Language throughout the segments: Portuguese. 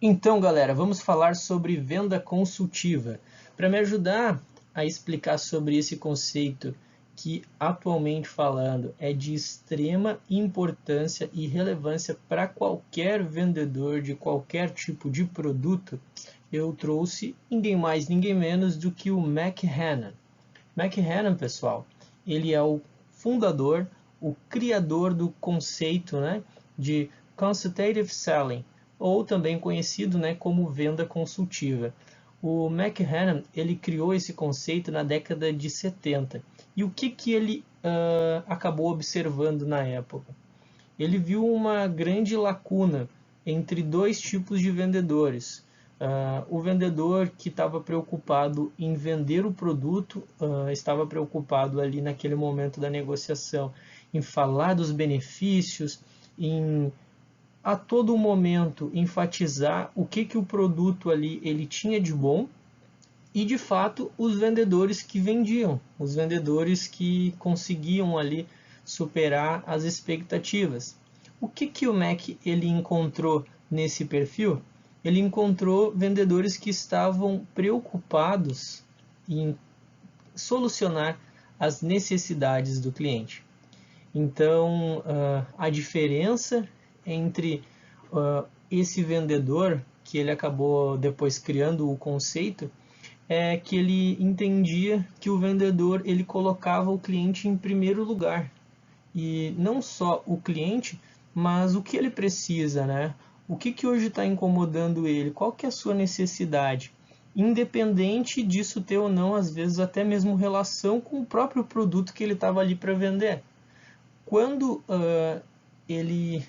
Então, galera, vamos falar sobre venda consultiva. Para me ajudar a explicar sobre esse conceito que, atualmente falando, é de extrema importância e relevância para qualquer vendedor de qualquer tipo de produto, eu trouxe ninguém mais, ninguém menos do que o Mac Hannan. Mac Hannan, pessoal, ele é o fundador, o criador do conceito, né, de Consultative Selling, ou também conhecido, né, como venda consultiva. O Mac Hannan, ele criou esse conceito na década de 70. E o que ele acabou observando na época? Ele viu uma grande lacuna entre dois tipos de vendedores. O vendedor que estava preocupado em vender o produto, estava preocupado ali naquele momento da negociação em falar dos benefícios, em a todo momento enfatizar o que o produto ali ele tinha de bom, e de fato os vendedores que vendiam, os vendedores que conseguiam ali superar as expectativas. O que o Mac ele encontrou nesse perfil? Ele encontrou vendedores que estavam preocupados em solucionar as necessidades do cliente. Então, a diferença entre esse vendedor, que ele acabou depois criando o conceito, é que ele entendia que o vendedor ele colocava o cliente em primeiro lugar. E não só o cliente, mas o que ele precisa, né? O que hoje está incomodando ele? Qual que é a sua necessidade? Independente disso ter ou não, às vezes até mesmo relação com o próprio produto que ele estava ali para vender. Quando ele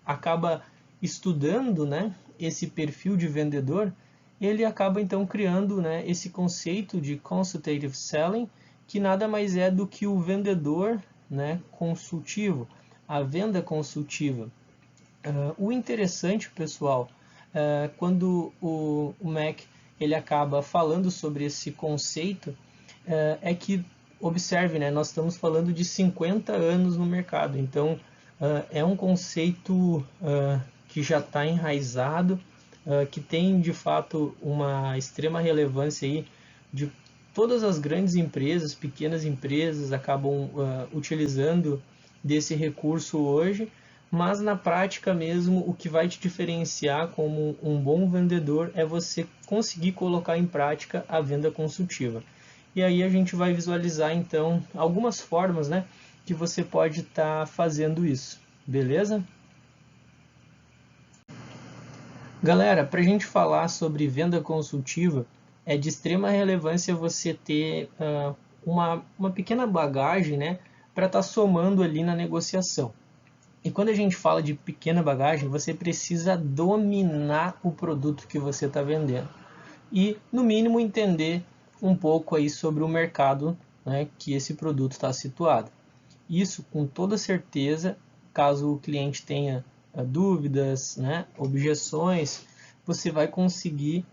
acaba estudando, né, esse perfil de vendedor, ele acaba então criando, né, esse conceito de consultative selling, que nada mais é do que o vendedor, né, consultivo, a venda consultiva. O interessante, pessoal, quando o Mac ele acaba falando sobre esse conceito, é que, observe, né, nós estamos falando de 50 anos no mercado, então é um conceito que já está enraizado, que tem de fato uma extrema relevância aí de todas as grandes empresas, pequenas empresas acabam utilizando desse recurso hoje, mas na prática mesmo o que vai te diferenciar como um bom vendedor é você conseguir colocar em prática a venda consultiva. E aí a gente vai visualizar então algumas formas, né, que você pode estar fazendo isso, beleza? Galera, para a gente falar sobre venda consultiva, é de extrema relevância você ter uma pequena bagagem, né, para estar somando ali na negociação. E quando a gente fala de pequena bagagem, você precisa dominar o produto que você está vendendo. E, no mínimo, entender um pouco aí sobre o mercado, né, que esse produto está situado. Isso, com toda certeza, caso o cliente tenha dúvidas, né, objeções, você vai conseguir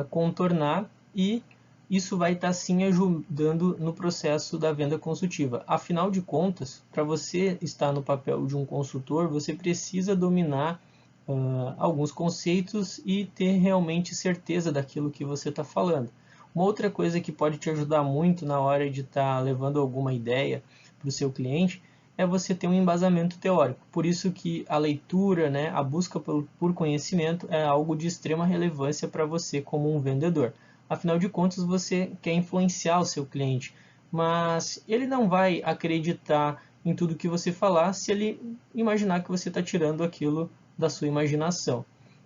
contornar, e isso vai estar sim ajudando no processo da venda consultiva. Afinal de contas, para você estar no papel de um consultor, você precisa dominar alguns conceitos e ter realmente certeza daquilo que você está falando. Uma outra coisa que pode te ajudar muito na hora de estar levando alguma ideia para o seu cliente é você ter um embasamento teórico. Por isso que a leitura, né, a busca por conhecimento é algo de extrema relevância para você como um vendedor. Afinal de contas, você quer influenciar o seu cliente, mas ele não vai acreditar em tudo que você falar se ele imaginar que você está tirando aquilo da sua imaginação.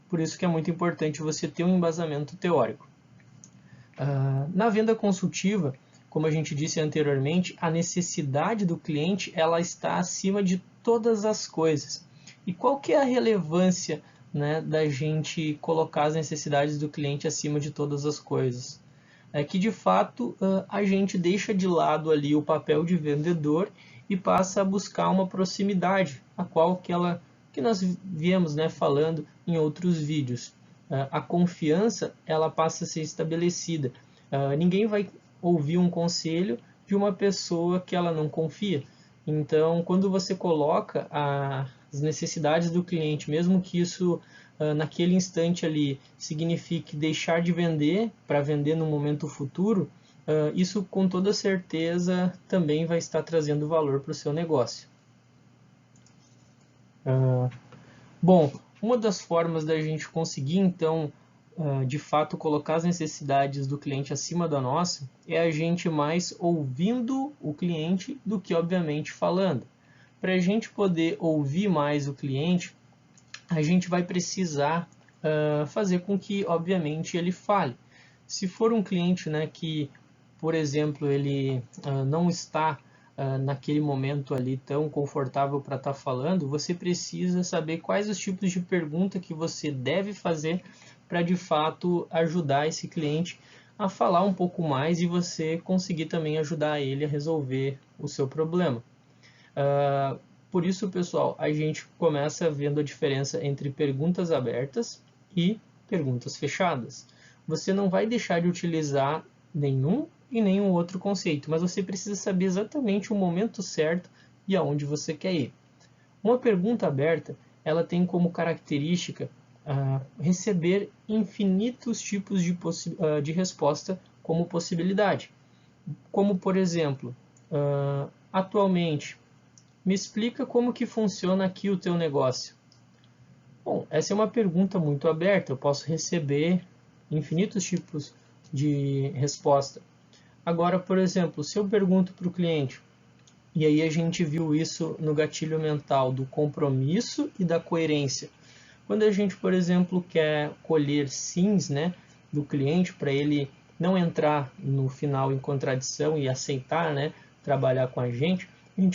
Por isso que é muito importante você ter um embasamento teórico. Na venda consultiva, como a gente disse anteriormente, a necessidade do cliente ela está acima de todas as coisas. E qual que é a relevância, né, da gente colocar as necessidades do cliente acima de todas as coisas? É que de fato a gente deixa de lado ali o papel de vendedor e passa a buscar uma proximidade, a qual que nós viemos, né, falando em outros vídeos. A confiança ela passa a ser estabelecida. Ninguém vai ouvir um conselho de uma pessoa que ela não confia. Então, quando você coloca as necessidades do cliente, mesmo que isso naquele instante ali signifique deixar de vender para vender no momento futuro, isso com toda certeza também vai estar trazendo valor para o seu negócio. Bom, uma das formas da gente conseguir então de fato colocar as necessidades do cliente acima da nossa é a gente mais ouvindo o cliente do que obviamente falando. Para a gente poder ouvir mais o cliente, a gente vai precisar fazer com que obviamente ele fale. Se for um cliente, né, que, por exemplo, ele não está naquele momento ali tão confortável para estar falando, você precisa saber quais os tipos de pergunta que você deve fazer para de fato ajudar esse cliente a falar um pouco mais e você conseguir também ajudar ele a resolver o seu problema. Por isso, pessoal, a gente começa vendo a diferença entre perguntas abertas e perguntas fechadas. Você não vai deixar de utilizar nenhum e nenhum outro conceito, mas você precisa saber exatamente o momento certo e aonde você quer ir. Uma pergunta aberta, ela tem como característica receber infinitos tipos de resposta como possibilidade. Como, por exemplo, atualmente, me explica como que funciona aqui o teu negócio. Bom, essa é uma pergunta muito aberta, eu posso receber infinitos tipos de resposta. Agora, por exemplo, se eu pergunto para o cliente, e aí a gente viu isso no gatilho mental do compromisso e da coerência. Quando a gente, por exemplo, quer colher sims, né, do cliente para ele não entrar no final em contradição e aceitar, né, trabalhar com a gente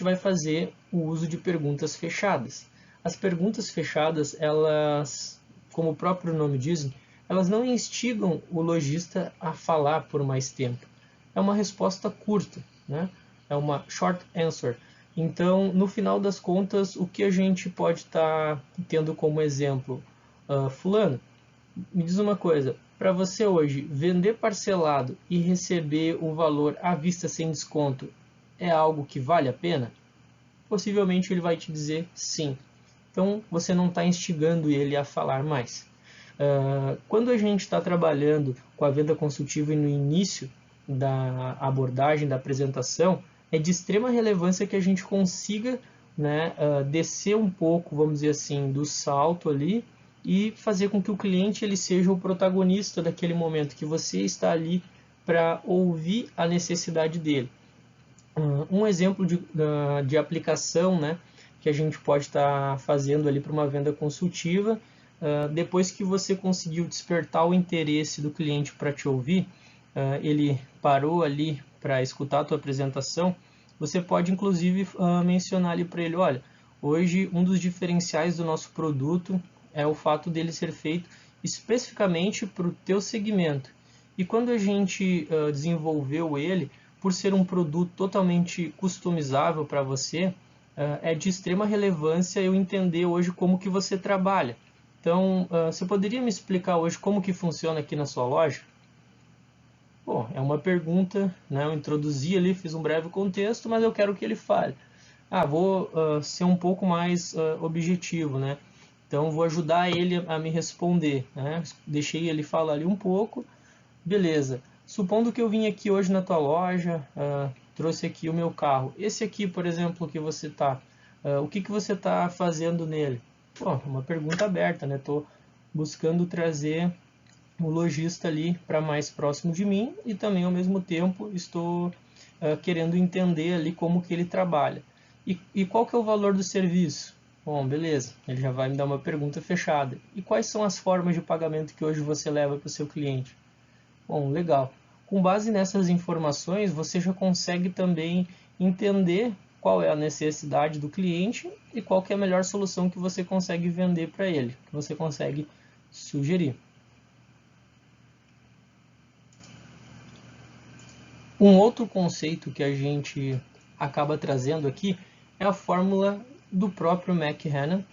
vai fazer o uso de perguntas fechadas. As perguntas fechadas, elas, como o próprio nome diz, elas não instigam o lojista a falar por mais tempo. É uma resposta curta, né? É uma short answer. Então, no final das contas, o que a gente pode estar tendo como exemplo? Fulano, me diz uma coisa, para você hoje, vender parcelado e receber o valor à vista sem desconto é algo que vale a pena? Possivelmente ele vai te dizer sim. Então, você não está instigando ele a falar mais. Quando a gente está trabalhando com a venda consultiva e no início da abordagem, da apresentação, é de extrema relevância que a gente consiga, né, descer um pouco, vamos dizer assim, do salto ali e fazer com que o cliente ele seja o protagonista daquele momento, que você está ali para ouvir a necessidade dele. Um exemplo de aplicação, né, que a gente pode estar fazendo ali para uma venda consultiva, depois que você conseguiu despertar o interesse do cliente para te ouvir, ele parou ali para escutar a tua apresentação, você pode inclusive mencionar ali para ele, olha, hoje um dos diferenciais do nosso produto é o fato dele ser feito especificamente para o teu segmento. E quando a gente desenvolveu ele, por ser um produto totalmente customizável para você, é de extrema relevância eu entender hoje como que você trabalha. Então, você poderia me explicar hoje como que funciona aqui na sua loja? Bom, é uma pergunta, né? Eu introduzi ali, fiz um breve contexto, mas eu quero que ele fale. Vou ser um pouco mais objetivo, né? Então, vou ajudar ele a me responder, né? Deixei ele falar ali um pouco, beleza. Supondo que eu vim aqui hoje na tua loja, trouxe aqui o meu carro. Esse aqui, por exemplo, que você está, o que você está fazendo nele? Bom, uma pergunta aberta, né? Estou buscando trazer o lojista ali para mais próximo de mim e também ao mesmo tempo estou querendo entender ali como que ele trabalha. E qual que é o valor do serviço? Bom, beleza, ele já vai me dar uma pergunta fechada. E quais são as formas de pagamento que hoje você leva para o seu cliente? Bom, legal. Com base nessas informações, você já consegue também entender qual é a necessidade do cliente e qual que é a melhor solução que você consegue vender para ele, que você consegue sugerir. Um outro conceito que a gente acaba trazendo aqui é a fórmula do próprio McHenry,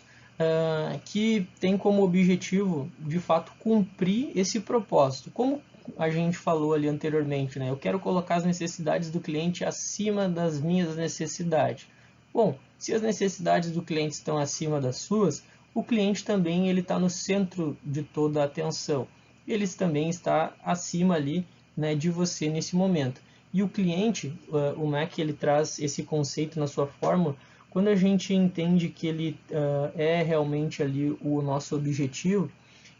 que tem como objetivo, de fato, cumprir esse propósito. Como a gente falou ali anteriormente, né? Eu quero colocar as necessidades do cliente acima das minhas necessidades. Bom, se as necessidades do cliente estão acima das suas, o cliente também ele está no centro de toda a atenção. Ele também está acima ali, né, de você nesse momento. E o cliente, o Mac, ele traz esse conceito na sua fórmula. Quando a gente entende que ele é realmente ali o nosso objetivo,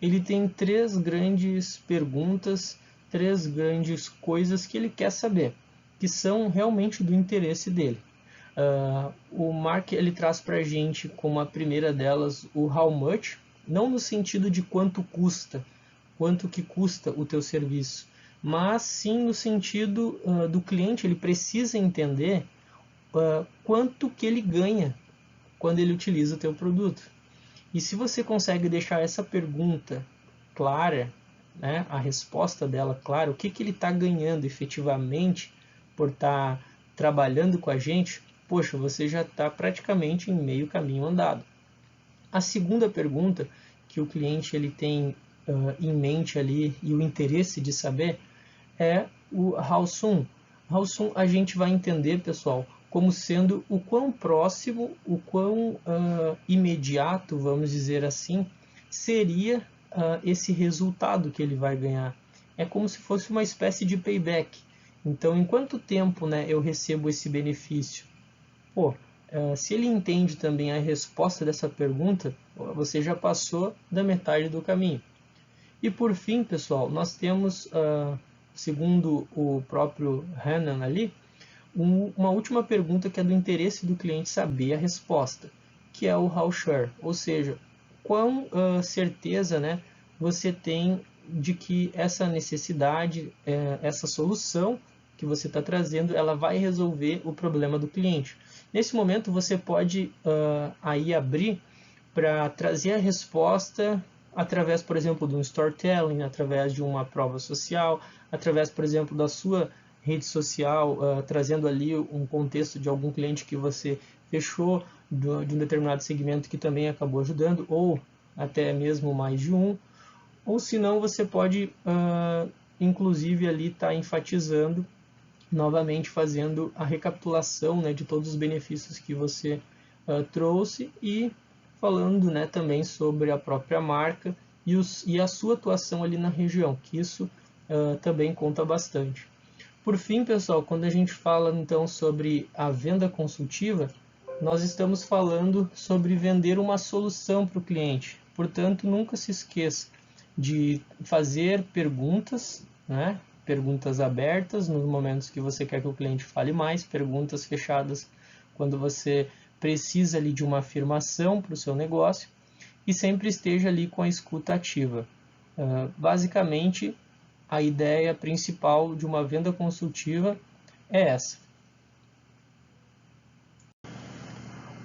ele tem três grandes perguntas, três grandes coisas que ele quer saber, que são realmente do interesse dele. O Mark ele traz para a gente como a primeira delas o how much, não no sentido de quanto que custa o teu serviço, mas sim no sentido do cliente, ele precisa entender quanto que ele ganha quando ele utiliza o teu produto. E se você consegue deixar essa pergunta clara, né, a resposta dela clara, o que ele está ganhando efetivamente por estar trabalhando com a gente, poxa, você já está praticamente em meio caminho andado. A segunda pergunta que o cliente ele tem em mente ali e o interesse de saber é o how soon. How soon a gente vai entender, pessoal, como sendo o quão próximo, o quão imediato, vamos dizer assim, seria esse resultado que ele vai ganhar. É como se fosse uma espécie de payback. Então, em quanto tempo, né, eu recebo esse benefício? Pô, se ele entende também a resposta dessa pergunta, você já passou da metade do caminho. E por fim, pessoal, nós temos, segundo o próprio Hanan ali, uma última pergunta que é do interesse do cliente saber a resposta, que é o how sure, ou seja, quão certeza, né, você tem de que essa necessidade, essa solução que você está trazendo, ela vai resolver o problema do cliente. Nesse momento, você pode aí abrir para trazer a resposta através, por exemplo, de um storytelling, através de uma prova social, através, por exemplo, da sua rede social, trazendo ali um contexto de algum cliente que você fechou, de um determinado segmento que também acabou ajudando, ou até mesmo mais de um. Ou se não, você pode, inclusive, ali estar enfatizando, novamente fazendo a recapitulação, né, de todos os benefícios que você trouxe e falando, né, também sobre a própria marca e a sua atuação ali na região, que isso também conta bastante. Por fim, pessoal, quando a gente fala então sobre a venda consultiva, nós estamos falando sobre vender uma solução para o cliente. Portanto, nunca se esqueça de fazer perguntas, né? Perguntas abertas nos momentos que você quer que o cliente fale mais, perguntas fechadas quando você precisa ali de uma afirmação para o seu negócio e sempre esteja ali com a escuta ativa. Basicamente, a ideia principal de uma venda consultiva é essa.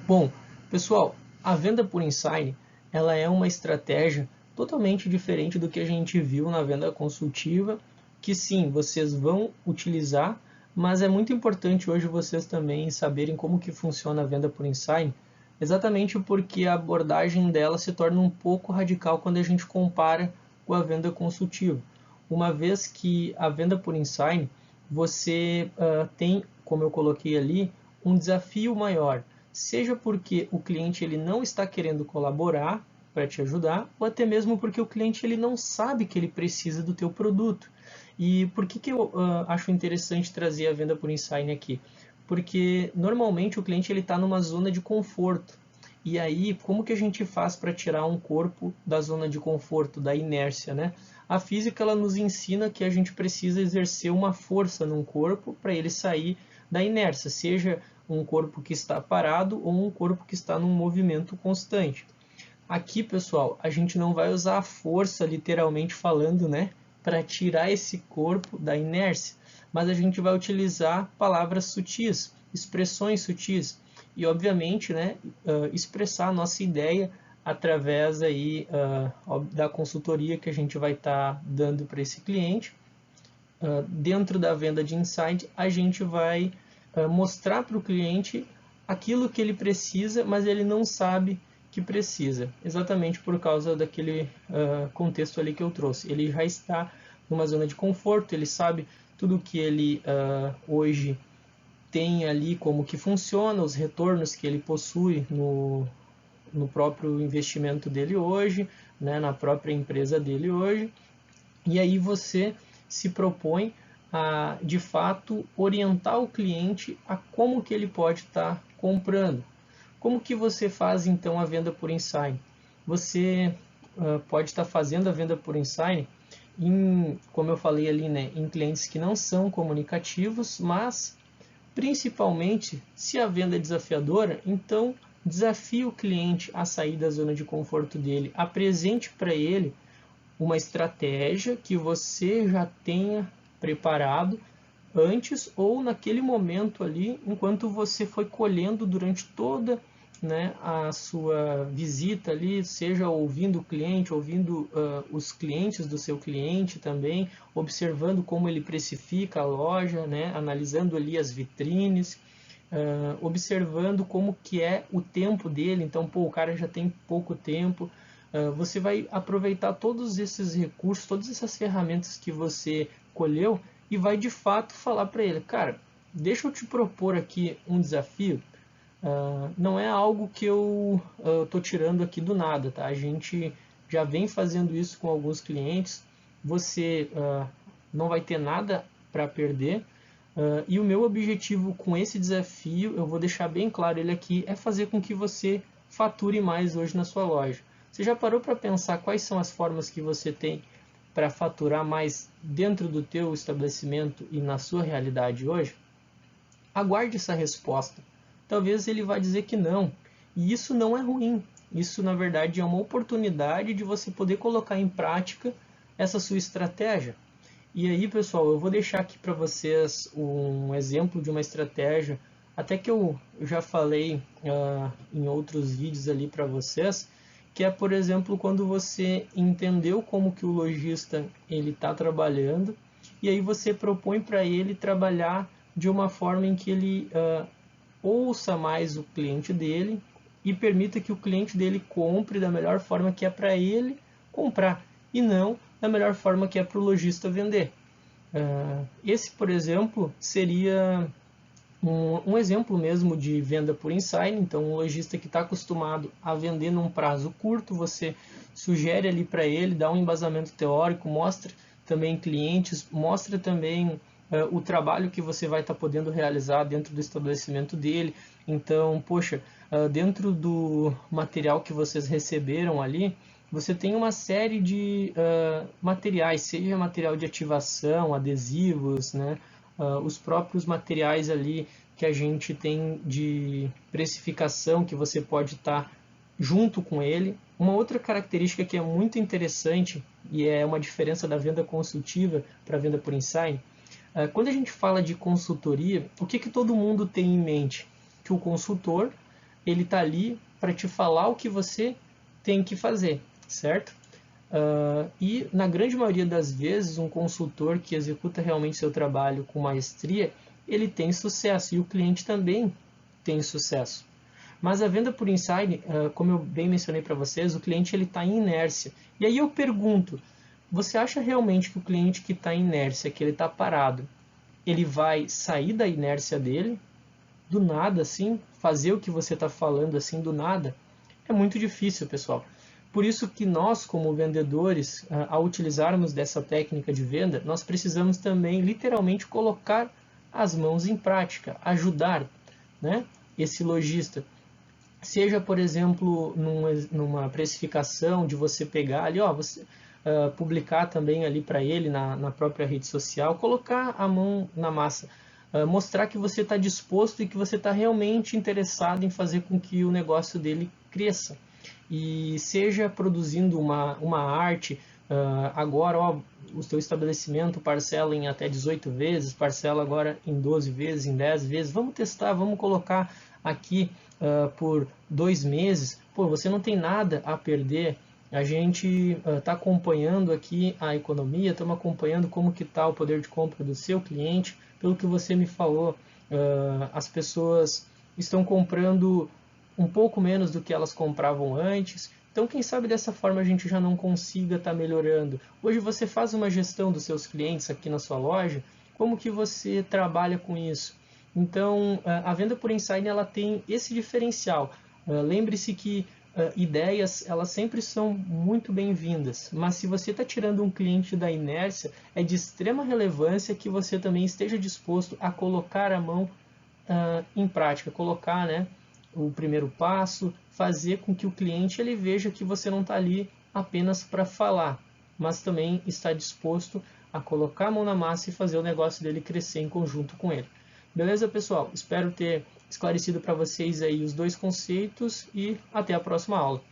Bom, pessoal, a venda por insight, ela é uma estratégia totalmente diferente do que a gente viu na venda consultiva, que sim, vocês vão utilizar, mas é muito importante hoje vocês também saberem como que funciona a venda por insight, exatamente porque a abordagem dela se torna um pouco radical quando a gente compara com a venda consultiva. Uma vez que a venda por insight, você tem, como eu coloquei ali, um desafio maior, seja porque o cliente ele não está querendo colaborar para te ajudar, ou até mesmo porque o cliente ele não sabe que ele precisa do teu produto. E por que eu acho interessante trazer a venda por insight aqui? Porque normalmente o cliente ele está numa zona de conforto. E aí, como que a gente faz para tirar um corpo da zona de conforto, da inércia, né? A física ela nos ensina que a gente precisa exercer uma força num corpo para ele sair da inércia, seja um corpo que está parado ou um corpo que está num movimento constante. Aqui, pessoal, a gente não vai usar a força, literalmente falando, né, para tirar esse corpo da inércia, mas a gente vai utilizar palavras sutis, expressões sutis e, obviamente, né, expressar a nossa ideia através aí, da consultoria que a gente vai estar dando para esse cliente. Dentro da venda de insight, a gente vai mostrar para o cliente aquilo que ele precisa, mas ele não sabe que precisa, exatamente por causa daquele contexto ali que eu trouxe. Ele já está numa zona de conforto, ele sabe tudo que ele hoje tem ali como que funciona, os retornos que ele possui no próprio investimento dele hoje, né, na própria empresa dele hoje, e aí você se propõe a, de fato, orientar o cliente a como que ele pode estar comprando. Como que você faz, então, a venda por insight? Você pode estar fazendo a venda por insight, como eu falei ali, né, em clientes que não são comunicativos, mas principalmente se a venda é desafiadora, então desafie o cliente a sair da zona de conforto dele, apresente para ele uma estratégia que você já tenha preparado antes ou naquele momento ali, enquanto você foi colhendo durante toda, né, a sua visita ali, seja ouvindo o cliente, ouvindo os clientes do seu cliente também, observando como ele precifica a loja, né, analisando ali as vitrines, observando como que é o tempo dele. Então, pô, o cara já tem pouco tempo. Você vai aproveitar todos esses recursos, todas essas ferramentas que você colheu e vai de fato falar para ele, cara, deixa eu te propor aqui um desafio. Não é algo que eu estou tirando aqui do nada, tá? A gente já vem fazendo isso com alguns clientes. Você não vai ter nada para perder. E o meu objetivo com esse desafio, eu vou deixar bem claro ele aqui, é fazer com que você fature mais hoje na sua loja. Você já parou para pensar quais são as formas que você tem para faturar mais dentro do teu estabelecimento e na sua realidade hoje? Aguarde essa resposta. Talvez ele vá dizer que não. E isso não é ruim. Isso, na verdade, é uma oportunidade de você poder colocar em prática essa sua estratégia. E aí, pessoal, eu vou deixar aqui para vocês um exemplo de uma estratégia, até que eu já falei em outros vídeos ali para vocês, que é, por exemplo, quando você entendeu como que o lojista ele está trabalhando, e aí você propõe para ele trabalhar de uma forma em que ele ouça mais o cliente dele e permita que o cliente dele compre da melhor forma que é para ele comprar, e não da melhor forma que é para o lojista vender. Esse, por exemplo, seria um exemplo mesmo de venda por insight. Então, um lojista que está acostumado a vender num prazo curto, você sugere ali para ele, dá um embasamento teórico, mostra também clientes, mostra também o trabalho que você vai estar podendo realizar dentro do estabelecimento dele. Então, poxa, dentro do material que vocês receberam ali, você tem uma série de materiais, seja material de ativação, adesivos, né? Os próprios materiais ali que a gente tem de precificação que você pode estar junto com ele. Uma outra característica que é muito interessante e é uma diferença da venda consultiva para a venda por insight, quando a gente fala de consultoria, o que todo mundo tem em mente? Que o consultor ele está ali para te falar o que você tem que fazer, certo? E na grande maioria das vezes, um consultor que executa realmente seu trabalho com maestria, ele tem sucesso e o cliente também tem sucesso. Mas a venda por insight, como eu bem mencionei para vocês, o cliente ele está em inércia. E aí eu pergunto, você acha realmente que o cliente que está em inércia, que ele está parado, ele vai sair da inércia dele, do nada assim, fazer o que você está falando assim do nada? É muito difícil, pessoal. Por isso que nós, como vendedores, ao utilizarmos dessa técnica de venda, nós precisamos também literalmente colocar as mãos em prática, ajudar, né, esse lojista. Seja, por exemplo, numa precificação de você pegar ali, ó, você publicar também ali para ele na própria rede social, colocar a mão na massa, mostrar que você está disposto e que você está realmente interessado em fazer com que o negócio dele cresça. E seja produzindo uma arte, agora ó, o seu estabelecimento parcela em até 18 vezes, parcela agora em 12 vezes, em 10 vezes, vamos testar, vamos colocar aqui por 2 meses, pô, você não tem nada a perder, a gente está acompanhando aqui a economia, estamos acompanhando como que está o poder de compra do seu cliente, pelo que você me falou, as pessoas estão comprando um pouco menos do que elas compravam antes. Então, quem sabe dessa forma a gente já não consiga estar melhorando. Hoje você faz uma gestão dos seus clientes aqui na sua loja, como que você trabalha com isso? Então, a venda por insight ela tem esse diferencial. Lembre-se que ideias elas sempre são muito bem-vindas, mas se você está tirando um cliente da inércia, é de extrema relevância que você também esteja disposto a colocar a mão em prática, colocar, né, o primeiro passo, fazer com que o cliente ele veja que você não está ali apenas para falar, mas também está disposto a colocar a mão na massa e fazer o negócio dele crescer em conjunto com ele. Beleza, pessoal? Espero ter esclarecido para vocês aí os dois conceitos e até a próxima aula.